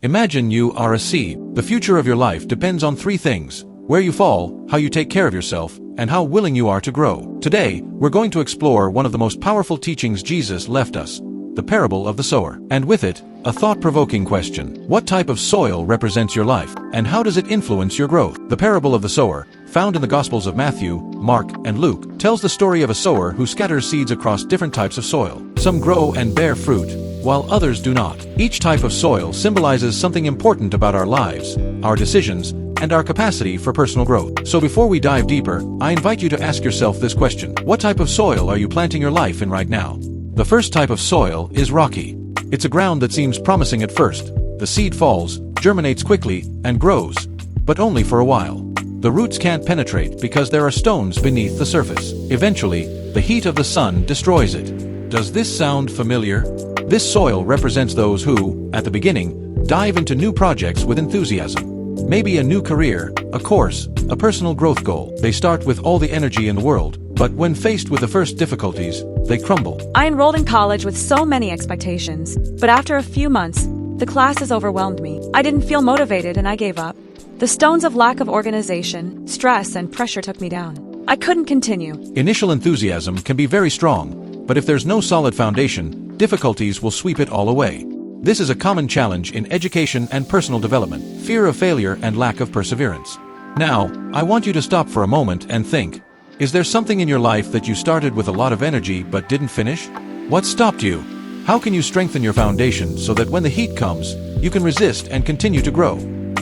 Imagine you are a seed. The future of your life depends on three things: where you fall, how you take care of yourself, and how willing you are to grow. Today, we're going to explore one of the most powerful teachings Jesus left us, the parable of the sower. And with it, a thought-provoking question. What type of soil represents your life, and how does it influence your growth? The parable of the sower, found in the Gospels of Matthew, Mark, and Luke, tells the story of a sower who scatters seeds across different types of soil. Some grow and bear fruit, while others do not. Each type of soil symbolizes something important about our lives, our decisions, and our capacity for personal growth. So before we dive deeper, I invite you to ask yourself this question. What type of soil are you planting your life in right now? The first type of soil is rocky. It's a ground that seems promising at first. The seed falls, germinates quickly, and grows, but only for a while. The roots can't penetrate because there are stones beneath the surface. Eventually, the heat of the sun destroys it. Does this sound familiar? This soil represents those who, at the beginning, dive into new projects with enthusiasm. Maybe a new career, a course, a personal growth goal. They start with all the energy in the world, but when faced with the first difficulties, they crumble. I enrolled in college with so many expectations, but after a few months, the classes overwhelmed me. I didn't feel motivated and I gave up. The stones of lack of organization, stress, and pressure took me down. I couldn't continue. Initial enthusiasm can be very strong, but if there's no solid foundation, difficulties will sweep it all away. This is a common challenge in education and personal development: fear of failure and lack of perseverance. Now, I want you to stop for a moment and think. Is there something in your life that you started with a lot of energy but didn't finish? What stopped you? How can you strengthen your foundation so that when the heat comes, you can resist and continue to grow?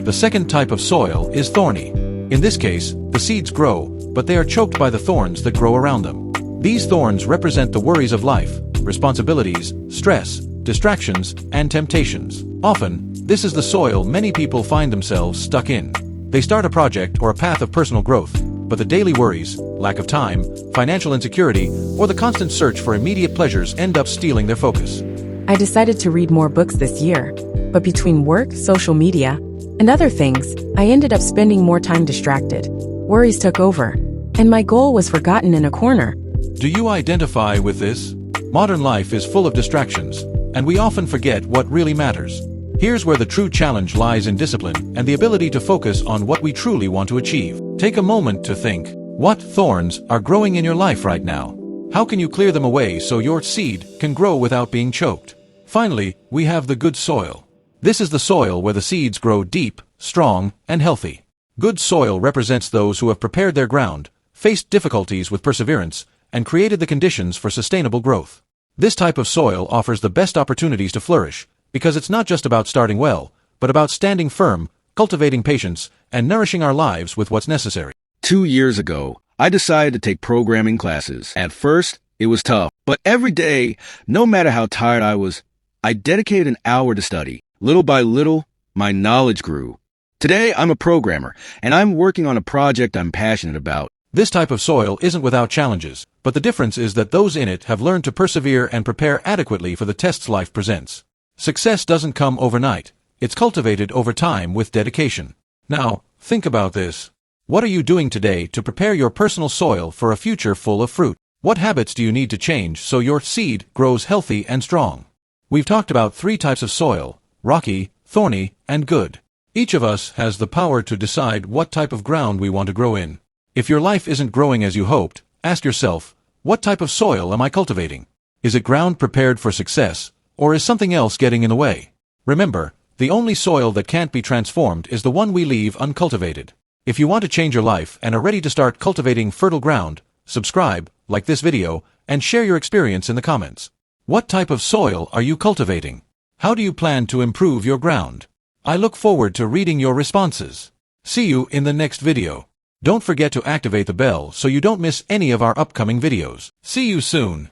The second type of soil is thorny. In this case, the seeds grow, but they are choked by the thorns that grow around them. These thorns represent the worries of life, responsibilities, stress, distractions, and temptations. Often, this is the soil many people find themselves stuck in. They start a project or a path of personal growth, but the daily worries, lack of time, financial insecurity, or the constant search for immediate pleasures end up stealing their focus. I decided to read more books this year, but between work, social media, and other things, I ended up spending more time distracted. Worries took over, and my goal was forgotten in a corner. Do you identify with this? Modern life is full of distractions, and we often forget what really matters. Here's where the true challenge lies: in discipline and the ability to focus on what we truly want to achieve. Take a moment to think. What thorns are growing in your life right now? How can you clear them away so your seed can grow without being choked? Finally, we have the good soil. This is the soil where the seeds grow deep, strong, and healthy. Good soil represents those who have prepared their ground, faced difficulties with perseverance, and created the conditions for sustainable growth. This type of soil offers the best opportunities to flourish, because it's not just about starting well, but about standing firm, cultivating patience, and nourishing our lives with what's necessary. 2 years ago, I decided to take programming classes. At first, it was tough, but every day, no matter how tired I was, I dedicated an hour to study. Little by little, my knowledge grew. Today, I'm a programmer, and I'm working on a project I'm passionate about. This type of soil isn't without challenges, but the difference is that those in it have learned to persevere and prepare adequately for the tests life presents. Success doesn't come overnight. It's cultivated over time with dedication. Now, think about this. What are you doing today to prepare your personal soil for a future full of fruit? What habits do you need to change so your seed grows healthy and strong? We've talked about 3 types of soil: rocky, thorny, and good. Each of us has the power to decide what type of ground we want to grow in. If your life isn't growing as you hoped, ask yourself, what type of soil am I cultivating? Is it ground prepared for success, or is something else getting in the way? Remember, the only soil that can't be transformed is the one we leave uncultivated. If you want to change your life and are ready to start cultivating fertile ground, subscribe, like this video, and share your experience in the comments. What type of soil are you cultivating? How do you plan to improve your ground? I look forward to reading your responses. See you in the next video. Don't forget to activate the bell so you don't miss any of our upcoming videos. See you soon.